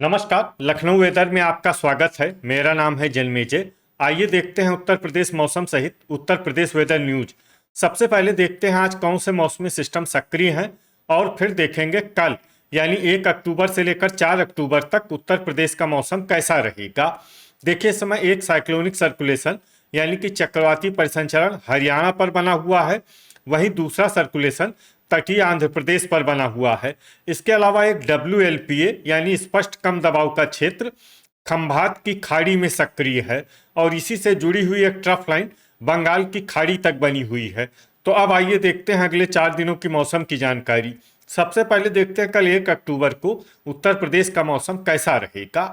नमस्कार। लखनऊ वेदर में आपका स्वागत है। मेरा नाम है जन्मेजय। आइए देखते हैं उत्तर प्रदेश मौसम सहित उत्तर प्रदेश वेदर न्यूज। सबसे पहले देखते हैं आज कौन से मौसमी सिस्टम सक्रिय हैं और फिर देखेंगे कल यानी 1 अक्टूबर से लेकर 4 अक्टूबर तक उत्तर प्रदेश का मौसम कैसा रहेगा। देखिए, इस समय एक साइक्लोनिक सर्कुलेशन यानी कि चक्रवाती परिसंचरण हरियाणा पर बना हुआ है, वहीं दूसरा सर्कुलेशन तटीय आंध्र प्रदेश पर बना हुआ है। इसके अलावा एक WLPA यानी स्पष्ट कम दबाव का क्षेत्र खंभात की खाड़ी में सक्रिय है और इसी से जुड़ी हुई एक ट्रफ लाइन बंगाल की खाड़ी तक बनी हुई है। तो अब आइए देखते हैं अगले 4 दिनों की मौसम की जानकारी। सबसे पहले देखते हैं कल 1 अक्टूबर को उत्तर प्रदेश का मौसम कैसा रहेगा।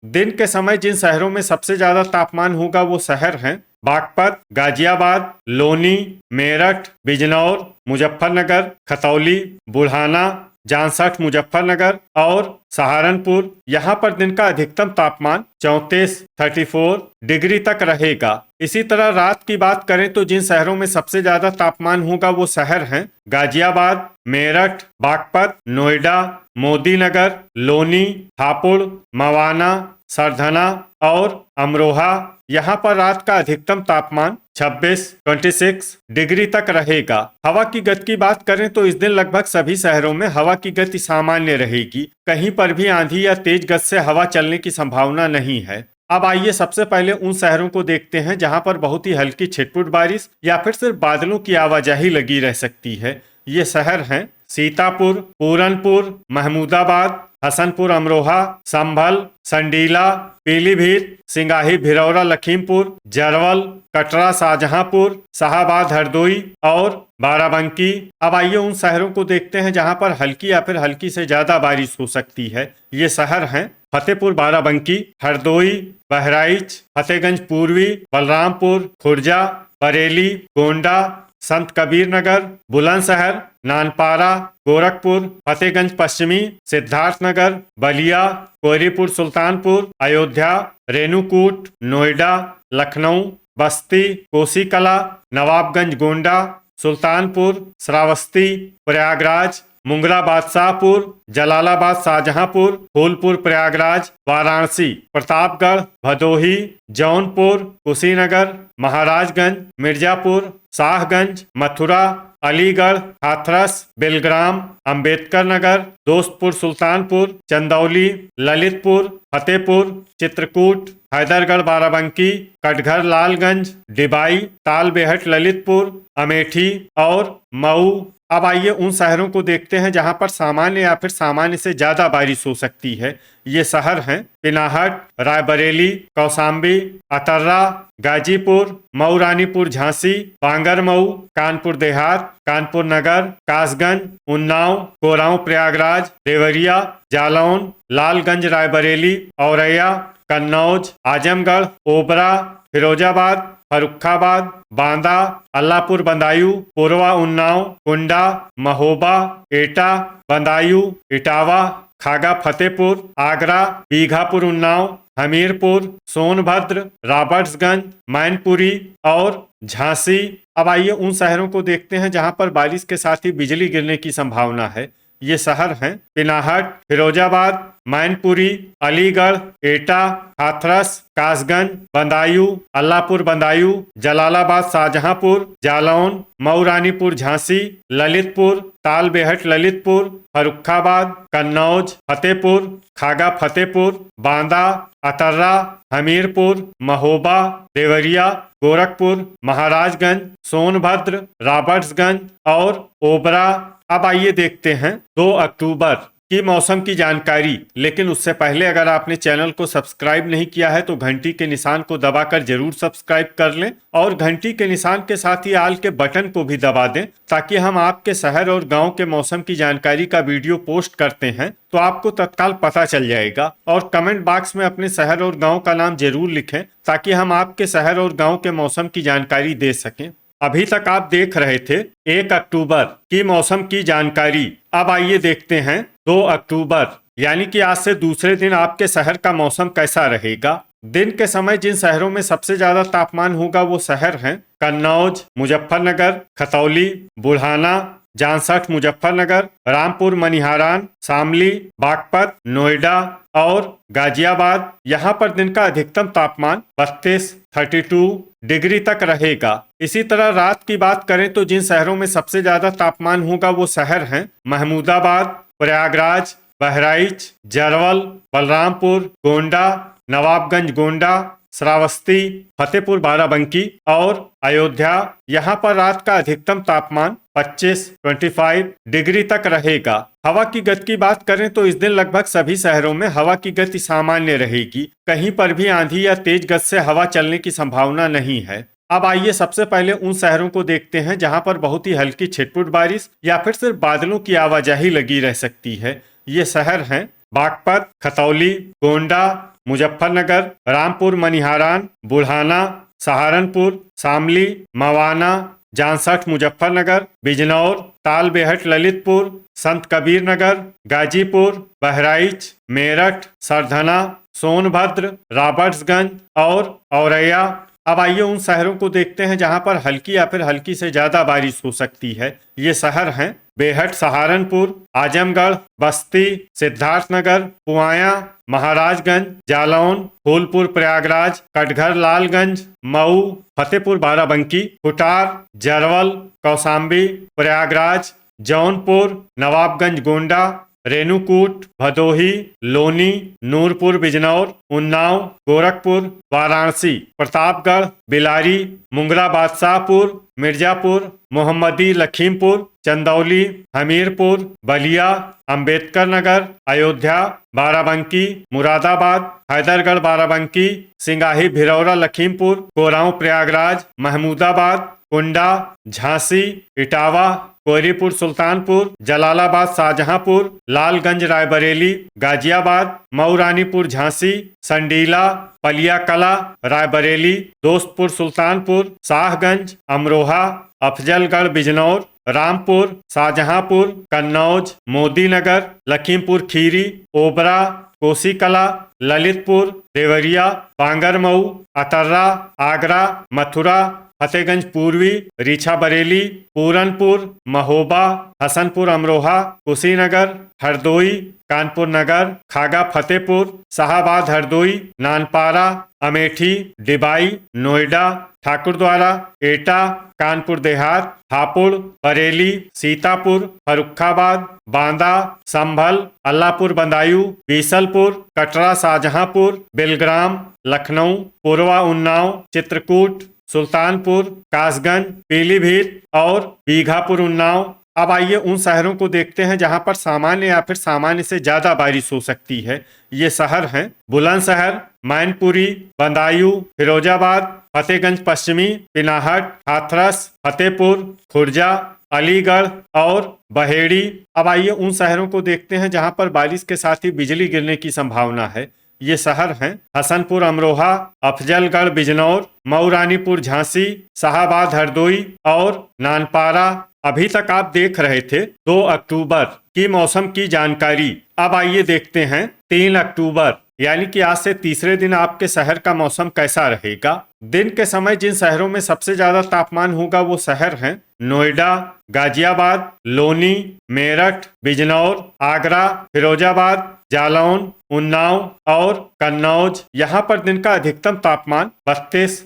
दिन के समय जिन शहरों में सबसे ज्यादा तापमान होगा वो शहर हैं बागपत, गाजियाबाद, लोनी, मेरठ, बिजनौर, मुजफ्फरनगर, खतौली, बुल्हाना, जामशेद, मुजफ्फरनगर और सहारनपुर। यहाँ पर दिन का अधिकतम तापमान 34 डिग्री तक रहेगा। इसी तरह रात की बात करें तो जिन शहरों में सबसे ज्यादा तापमान होगा वो शहर हैं गाजियाबाद, मेरठ, बागपत, नोएडा, मोदीनगर, लोनी, हापुड़, मवाना, सरधना और अमरोहा। यहाँ पर रात का अधिकतम तापमान 26 डिग्री तक रहेगा। हवा की गति की बात करें तो इस दिन लगभग सभी शहरों में हवा की गति सामान्य रहेगी। कहीं पर भी आंधी या तेज गति से हवा चलने की संभावना नहीं है। अब आइए सबसे पहले उन शहरों को देखते हैं जहां पर बहुत ही हल्की छिटपुट बारिश या फिर सिर्फ बादलों की आवाजाही लगी रह सकती है। ये शहर हैं सीतापुर, पूरनपुर, महमूदाबाद, हसनपुर अमरोहा, संभल, संडीला, पीलीभीत, सिंगाही भिरौरा लखीमपुर, जरवल, कटरा शाहजहांपुर, शाहाबाद हरदोई और बाराबंकी। अब आइए उन शहरों को देखते हैं जहां पर हल्की या फिर हल्की से ज्यादा बारिश हो सकती है। ये शहर हैं फतेहपुर बाराबंकी, हरदोई, बहराइच, फतेहगंज पूर्वी, बलरामपुर, खुर्जा, बरेली, गोंडा, संत कबीर नगर, बुलंदशहर, नानपारा, गोरखपुर, फतेहगंज पश्चिमी, सिद्धार्थनगर, बलिया, कोयरीपुर सुल्तानपुर, अयोध्या, रेणुकूट, नोएडा, लखनऊ, बस्ती, कोसीकला, नवाबगंज गोंडा, सुल्तानपुर, श्रावस्ती, प्रयागराज, मुंगला बादशाहपुर, जलालाबाद शाहजहांपुर, फूलपुर प्रयागराज, वाराणसी, प्रतापगढ़, भदोही, जौनपुर, कुशीनगर, महाराजगंज, मिर्जापुर, शाहगंज, मथुरा, अलीगढ़, हाथरस, बेलग्राम, अंबेडकर नगर, दोस्तपुर सुल्तानपुर, चंदौली, ललितपुर, फतेहपुर, चित्रकूट, हैदरगढ़ बाराबंकी, कटघर लालगंज, डिबाई, तालबेहट ललितपुर, अमेठी और मऊ। अब आइए उन शहरों को देखते हैं जहां पर सामान्य या फिर सामान्य से ज्यादा बारिश हो सकती है। ये शहर हैं पिनाहट, रायबरेली, कौशाम्बी, अतर्रा, गाजीपुर, मऊ रानीपुर झांसी, बांगरमऊ, कानपुर देहात, कानपुर नगर, कासगंज, उन्नाव, कोरांव प्रयागराज, देवरिया, जालौन, लालगंज रायबरेली, औरैया, कन्नौज, आजमगढ़, ओबरा, फिरोजाबाद, फरुखाबाद, बांदा, अल्लापुर बदायूं, पूर्वा उन्नाव, कुंडा, महोबा, एटा, बदायूं, इटावा, खागा फतेहपुर, आगरा, बीघापुर उन्नाव, हमीरपुर, सोनभद्र, रॉबर्ट्सगंज, मैनपुरी और झांसी। अब आइए उन शहरों को देखते हैं जहां पर बारिश के साथ ही बिजली गिरने की संभावना है। ये शहर हैं पिनाहट, फिरोजाबाद, मैनपुरी, अलीगढ़, एटा, हाथरस, कासगंज, बदायूं, अल्लापुर बदायूं, जलालाबाद शाहजहांपुर, जालौन, मऊ रानीपुर झांसी, ललितपुर, तालबेहट ललितपुर, फरुखाबाद, कन्नौज, फतेहपुर, खागा फतेहपुर, बांदा, अतर्रा, हमीरपुर, महोबा, देवरिया, गोरखपुर, महाराजगंज, सोनभद्र, रॉबर्ट्सगंज और ओबरा। अब आइए देखते हैं 2 अक्टूबर की मौसम की जानकारी। लेकिन उससे पहले अगर आपने चैनल को सब्सक्राइब नहीं किया है तो घंटी के निशान को दबाकर जरूर सब्सक्राइब कर लें और घंटी के निशान के साथ ही आल के बटन को भी दबा दें ताकि हम आपके शहर और गांव के मौसम की जानकारी का वीडियो पोस्ट करते हैं तो आपको तत्काल पता चल जाएगा। और कमेंट बॉक्स में अपने शहर और गाँव का नाम जरूर लिखें ताकि हम आपके शहर और गाँव के मौसम की जानकारी दे सकें। अभी तक आप देख रहे थे 1 अक्टूबर की मौसम की जानकारी। अब आइए देखते हैं 2 अक्टूबर यानी कि आज से दूसरे दिन आपके शहर का मौसम कैसा रहेगा। दिन के समय जिन शहरों में सबसे ज्यादा तापमान होगा वो शहर हैं कन्नौज, मुजफ्फरनगर, खतौली, बुल्हाना, जामसठ मुजफ्फरनगर, रामपुर मनिहारान, शामली, बागपत, नोएडा और गाजियाबाद। यहाँ पर दिन का अधिकतम तापमान 32 डिग्री तक रहेगा। इसी तरह रात की बात करें तो जिन शहरों में सबसे ज्यादा तापमान होगा वो शहर हैं महमूदाबाद, प्रयागराज, बहराइच, जरवल, बलरामपुर, गोंडा, नवाबगंज गोंडा, श्रावस्ती, फतेहपुर बाराबंकी और अयोध्या। यहाँ पर रात का अधिकतम तापमान 25 डिग्री तक रहेगा। हवा की गति की बात करें तो इस दिन लगभग सभी शहरों में हवा की गति सामान्य रहेगी। कहीं पर भी आंधी या तेज गति से हवा चलने की संभावना नहीं है। अब आइए सबसे पहले उन शहरों को देखते हैं जहां पर बहुत ही हल्की छिटपुट बारिश या फिर सिर्फ बादलों की आवाजाही लगी रह सकती है। ये शहर हैं बागपत, खतौली, गोंडा, मुजफ्फरनगर, रामपुर मनिहारान, बुढ़ाना, सहारनपुर, शामली, मवाना, जामसठ मुजफ्फरनगर, बिजनौर, तालबेहट ललितपुर, संत कबीर नगर, गाजीपुर, बहराइच, मेरठ, सरधना, सोनभद्र, रॉबर्ट्सगंज और औरैया। अब आइए उन शहरों को देखते हैं जहां पर हल्की या फिर हल्की से ज्यादा बारिश हो सकती है। ये शहर हैं बेहट सहारनपुर, आजमगढ़, बस्ती, सिद्धार्थनगर, पुआया, महाराजगंज, जालौन, फूलपुर प्रयागराज, कटघर लालगंज, मऊ, फतेहपुर बाराबंकी, कुटार, जरवल, कौशाम्बी, प्रयागराज, जौनपुर, नवाबगंज गोंडा, रेणुकूट, भदोही, लोनी, नूरपुर बिजनौर, उन्नाव, गोरखपुर, वाराणसी, प्रतापगढ़, बिलारी, मुंगरा बादशाहपुर, मिर्जापुर, मोहम्मदी लखीमपुर, चंदौली, हमीरपुर, बलिया, अंबेडकर नगर, अयोध्या, बाराबंकी, मुरादाबाद, हैदरगढ़ बाराबंकी, सिंगाही भिरौरा लखीमपुर, कोरांव प्रयागराज, महमूदाबाद, कुंडा, झांसी, इटावा, कोहरीपुर सुल्तानपुर, जलालाबाद शाहजहांपुर, लालगंज रायबरेली, गाजियाबाद, मऊ रानीपुर झांसी, संडीला, पलिया कला रायबरेली, दोस्तपुर सुल्तानपुर, शाहगंज, अमरोहा, अफजलगढ़ बिजनौर, रामपुर, शाहजहांपुर, कन्नौज, मोदीनगर, लखीमपुर खीरी, ओबरा, कोसीकला, ललितपुर, देवरिया, बांगरमऊ, अतर्रा, आगरा, मथुरा, फतेहगंज पूर्वी, रीछा बरेली, पूरनपुर, महोबा, हसनपुर अमरोहा, कुशीनगर, हरदोई, कानपुर नगर, खागा फतेहपुर, शाहाबाद हरदोई, नानपारा, अमेठी, डिबाई, नोएडा, ठाकुरद्वारा, एटा, कानपुर देहात, हापुड़, बरेली, सीतापुर, फर्रुखाबाद, बांदा, संभल, अल्लाहपुर बदायूं, बीसलपुर, कटरा शाहजहांपुर, बेलग्राम, लखनऊ, पूर्वा उन्नाव, चित्रकूट, सुल्तानपुर, कासगंज, पीलीभीत और बीघापुर उन्नाव। अब आइए उन शहरों को देखते हैं जहां पर सामान्य या फिर सामान्य से ज्यादा बारिश हो सकती है। ये शहर हैं बुलंदशहर, मैनपुरी, बदायूं, फिरोजाबाद, फतेहगंज पश्चिमी, पिनाहट, हाथरस, फतेहपुर, खुर्जा, अलीगढ़ और बहेड़ी। अब आइए उन शहरों को देखते हैं जहां पर बारिश के साथ ही बिजली गिरने की संभावना है। ये शहर हैं हसनपुर अमरोहा, अफजलगढ़ बिजनौर, मऊ रानीपुर झांसी, शाहाबाद हरदोई और नानपारा। अभी तक आप देख रहे थे 2 अक्टूबर की मौसम की जानकारी। अब आइए देखते हैं 3 अक्टूबर यानी कि आज से तीसरे दिन आपके शहर का मौसम कैसा रहेगा। दिन के समय जिन शहरों में सबसे ज्यादा तापमान होगा वो शहर हैं नोएडा, गाजियाबाद, लोनी, मेरठ, बिजनौर, आगरा, फिरोजाबाद, जालौन, उन्नाव और कन्नौज। यहाँ पर दिन का अधिकतम तापमान 32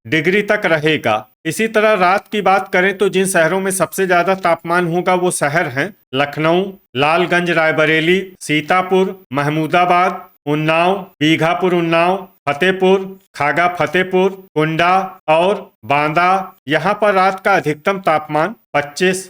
डिग्री तक रहेगा। इसी तरह रात की बात करें तो जिन शहरों में सबसे ज्यादा तापमान होगा वो शहर हैं लखनऊ, लालगंज रायबरेली, सीतापुर, महमूदाबाद, उन्नाव, बीघापुर उन्नाव, फतेहपुर, खागा फतेहपुर, कुंडा और बांदा। यहाँ पर रात का अधिकतम तापमान 25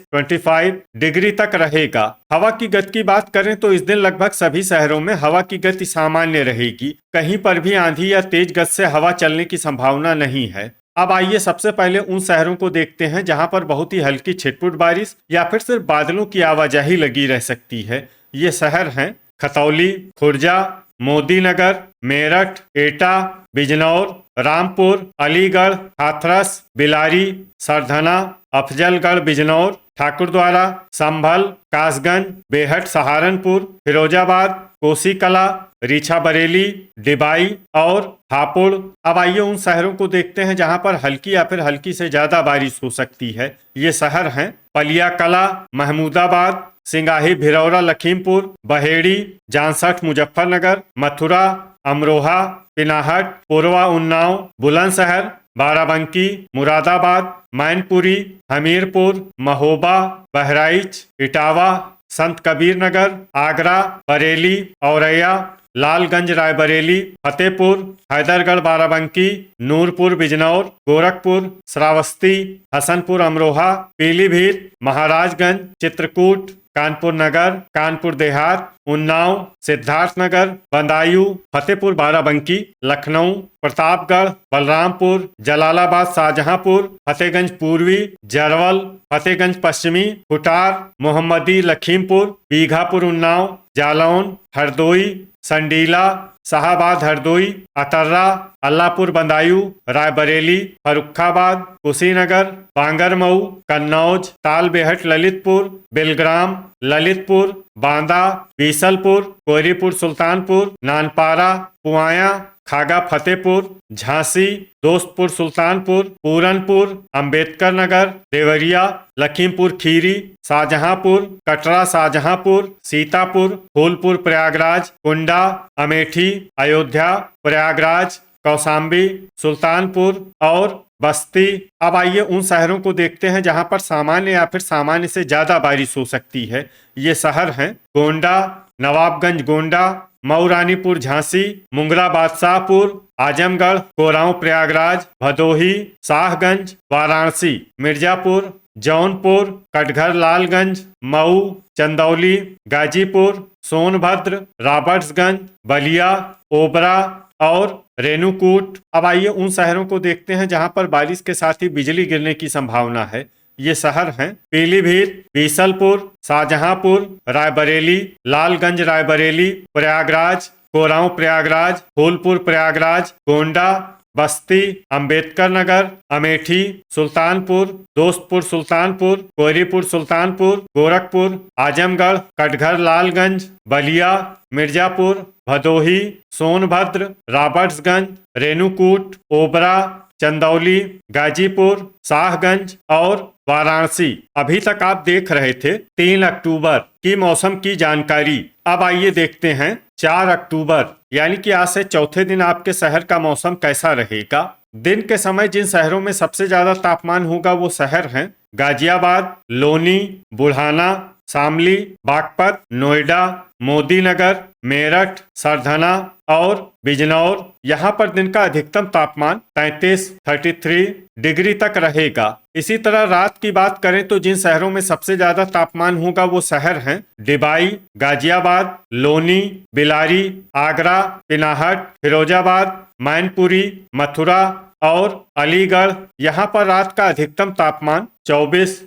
डिग्री तक रहेगा। हवा की गति की बात करें तो इस दिन लगभग सभी शहरों में हवा की गति सामान्य रहेगी। कहीं पर भी आंधी या तेज गति से हवा चलने की संभावना नहीं है। अब आइए सबसे पहले उन शहरों को देखते हैं जहां पर बहुत ही हल्की छिटपुट बारिश या फिर सिर्फ बादलों की आवाजाही लगी रह सकती है। ये शहर हैं खतौली, खुर्जा, मोदीनगर, मेरठ, एटा, बिजनौर, रामपुर, अलीगढ़, हाथरस, बिलारी, सरधना, अफजलगढ़ बिजनौर, ठाकुरद्वारा, संभल, कासगंज, बेहट सहारनपुर, फिरोजाबाद, कोसी कला, रीछा बरेली, डिबाई और हापुड़। अब आइए उन शहरों को देखते हैं जहां पर हल्की या फिर हल्की से ज्यादा बारिश हो सकती है। ये शहर हैं पलिया कला, महमूदाबाद, सिंगाही भिरौरा लखीमपुर, बहेड़ी, जांसठ मुजफ्फरनगर, मथुरा, अमरोहा, पिनाहट, पूर्वा उन्नाव, बुलंदशहर, बाराबंकी, मुरादाबाद, मैनपुरी, हमीरपुर, महोबा, बहराइच, इटावा, संत कबीर नगर, आगरा, बरेली, औरैया, लालगंज रायबरेली, फतेहपुर, हैदरगढ़ बाराबंकी, नूरपुर बिजनौर, गोरखपुर, श्रावस्ती, हसनपुर अमरोहा, पीलीभीत, महाराजगंज, चित्रकूट, कानपुर नगर, कानपुर देहात, उन्नाव, सिद्धार्थनगर, बदायूं, फतेहपुर बाराबंकी, लखनऊ, प्रतापगढ़, बलरामपुर, जलालाबाद शाहजहांपुर, फतेहगंज पूर्वी, जरवल, फतेहगंज पश्चिमी, कुटार, मोहम्मदी लखीमपुर, बीघापुर उन्नाव, जालौन, हरदोई, संडीला, शाहाबाद हरदोई, अतर्रा, अल्लाहपुर बदायूं, रायबरेली, फर्रुखाबाद, कुशीनगर, बांगरमऊ, कन्नौज, तालबेहट ललितपुर, बिलग्राम, ललितपुर, बांदा, बीसलपुर, कोयरीपुर सुल्तानपुर, नानपारा, पुआया, खागा फतेहपुर, झांसी, दोस्तपुर सुल्तानपुर, पूरनपुर, अंबेडकर नगर, देवरिया, लखीमपुर खीरी, शाहजहांपुर, कटरा शाहजहांपुर, सीतापुर, फूलपुर प्रयागराज, कुंडा, अमेठी, अयोध्या, प्रयागराज, कौशाम्बी, सुल्तानपुर और बस्ती। अब आइए उन शहरों को देखते हैं जहां पर सामान्य या फिर सामान्य से ज्यादा बारिश हो सकती है। ये शहर हैं गोंडा, नवाबगंज गोंडा, मऊ रानीपुर झांसी, मुंगरा बादशाहपुर, आजमगढ़, कोरांव प्रयागराज, भदोही, शाहगंज, वाराणसी, मिर्जापुर, जौनपुर, कटघर लालगंज, मऊ, चंदौली, गाजीपुर, सोनभद्र, रॉबर्ट्सगंज, बलिया, ओबरा और रेणुकूट। अब आइए उन शहरों को देखते हैं जहां पर बारिश के साथ ही बिजली गिरने की संभावना है। ये शहर हैं पीलीभीत, बीसलपुर, शाहजहांपुर, रायबरेली, लालगंज रायबरेली, प्रयागराज, कोरांव प्रयागराज, फूलपुर प्रयागराज, गोंडा, बस्ती, अंबेडकर नगर, अमेठी, सुल्तानपुर, दोस्तपुर सुल्तानपुर, कोयरीपुर सुल्तानपुर, गोरखपुर, आजमगढ़, कटघर लालगंज, बलिया, मिर्जापुर, भदोही, सोनभद्र, रॉबर्ट्सगंज, रेणुकूट, ओबरा, चंदौली, गाजीपुर, शाहगंज और वाराणसी। अभी तक आप देख रहे थे 3 अक्टूबर की मौसम की जानकारी। अब आइए देखते हैं 4 अक्टूबर यानी कि आज से चौथे दिन आपके शहर का मौसम कैसा रहेगा। दिन के समय जिन शहरों में सबसे ज्यादा तापमान होगा वो शहर हैं गाजियाबाद, लोनी, बुढ़ाना, शामली, बागपत, नोएडा, मोदीनगर, मेरठ, सरधना और बिजनौर। यहाँ पर दिन का अधिकतम तापमान 33 डिग्री तक रहेगा। इसी तरह रात की बात करें तो जिन शहरों में सबसे ज्यादा तापमान होगा वो शहर हैं डिबाई, गाजियाबाद, लोनी, बिलारी, आगरा, पिनाहट, फिरोजाबाद, मैनपुरी, मथुरा और अलीगढ़। यहाँ पर रात का अधिकतम तापमान 24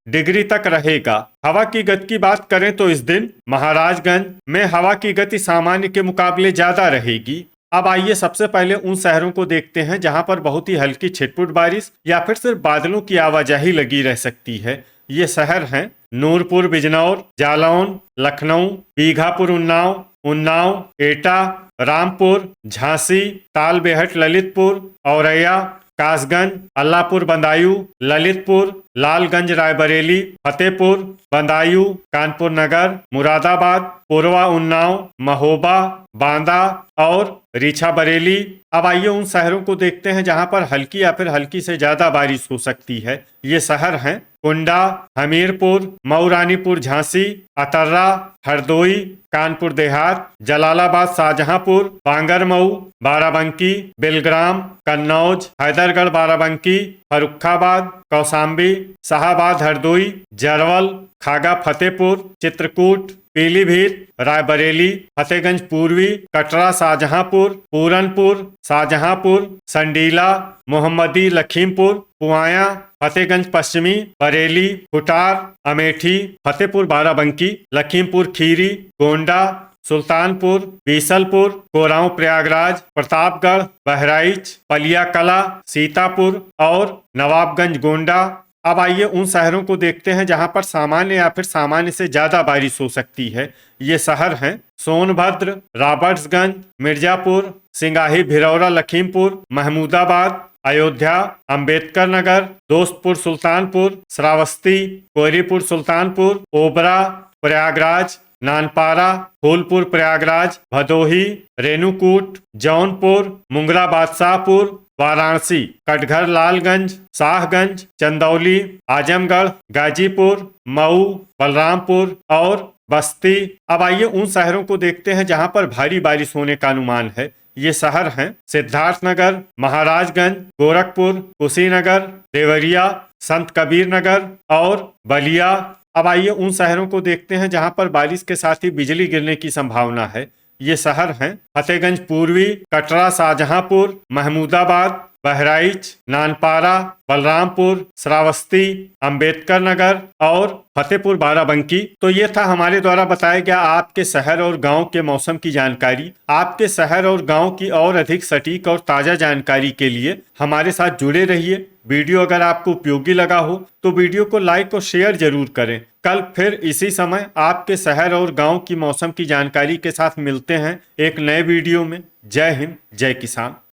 डिग्री तक रहेगा। हवा की गति की बात करें तो इस दिन महाराजगंज में हवा की गति सामान्य के मुकाबले ज्यादा रहेगी। अब आइए सबसे पहले उन शहरों को देखते हैं जहां पर बहुत ही हल्की छिटपुट बारिश या फिर सिर्फ बादलों की आवाजाही लगी रह सकती है। ये शहर हैं नूरपुर बिजनौर, जालौन, लखनऊ, बीघापुर उन्नाव, एटा, रामपुर, झांसी, तालबेहट ललितपुर, औरैया, कासगंज, अल्लाहपुर बदायूं, ललितपुर, लालगंज रायबरेली, फतेहपुर, बदायूं, कानपुर नगर, मुरादाबाद, पूर्वा उन्नाव, महोबा, बांदा और रीछा बरेली। अब आइए उन शहरों को देखते हैं जहां पर हल्की या फिर हल्की से ज्यादा बारिश हो सकती है। ये शहर हैं कुंडा, हमीरपुर, मऊ रानीपुर झांसी, अतर्रा, हरदोई, कानपुर देहात, जलालाबाद शाहजहांपुर, बांगरमऊ, बाराबंकी, बिलग्राम, कन्नौज, हैदरगढ़ बाराबंकी, फर्रुखाबाद, कौशाम्बी, शाहाबाद हरदोई, जरवल, खागा फतेहपुर, चित्रकूट, पीलीभीत, रायबरेली, फतेहगंज पूर्वी, कटरा शाहजहांपुर, पूरनपुर, शाहजहांपुर, संडीला, मोहम्मदी लखीमपुर, पुआया, फतेहगंज पश्चिमी, बरेली, कुटार, अमेठी, फतेहपुर बाराबंकी, लखीमपुर खीरी, गोंडा, सुल्तानपुर, बीसलपुर, कोरांव प्रयागराज, प्रतापगढ़, बहराइच, पलिया कला, सीतापुर और नवाबगंज गोंडा, अब आइए उन शहरों को देखते हैं जहां पर सामान्य या फिर सामान्य से ज्यादा बारिश हो सकती है। ये शहर हैं सोनभद्र, रॉबर्ट्सगंज, मिर्जापुर, सिंगाही, भिलौरा, लखीमपुर, महमूदाबाद, अयोध्या, अंबेडकर नगर, दोस्तपुर, सुल्तानपुर, श्रावस्ती, कोयलीपुर, सुल्तानपुर, ओबरा, प्रयागराज, नानपारा, फूलपुर, प्रयागराज, भदोही, रेणुकूट, जौनपुर, मुंगरा, बादशाहपुर, वाराणसी, कटघर, लालगंज, शाहगंज, चंदौली, आजमगढ़, गाजीपुर, मऊ, बलरामपुर और बस्ती। अब आइए उन शहरों को देखते हैं जहां पर भारी बारिश होने का अनुमान है। ये शहर हैं सिद्धार्थनगर, महाराजगंज, गोरखपुर, कुशीनगर, देवरिया, संत कबीर नगर और बलिया। अब आइए उन शहरों को देखते हैं जहां पर बारिश के साथ ही बिजली गिरने की संभावना है। ये शहर हैं फतेहगंज पूर्वी, कटरा, शाहजहांपुर, महमूदाबाद, बहराइच, नानपारा, बलरामपुर, श्रावस्ती, अंबेडकर नगर और फतेहपुर बाराबंकी। तो ये था हमारे द्वारा बताया गया आपके शहर और गांव के मौसम की जानकारी। आपके शहर और गांव की और अधिक सटीक और ताजा जानकारी के लिए हमारे साथ जुड़े रहिए। वीडियो अगर आपको उपयोगी लगा हो तो वीडियो को लाइक और शेयर जरूर करें। कल फिर इसी समय आपके शहर और गांव की मौसम की जानकारी के साथ मिलते हैं एक नए वीडियो में। जय हिंद, जय किसान।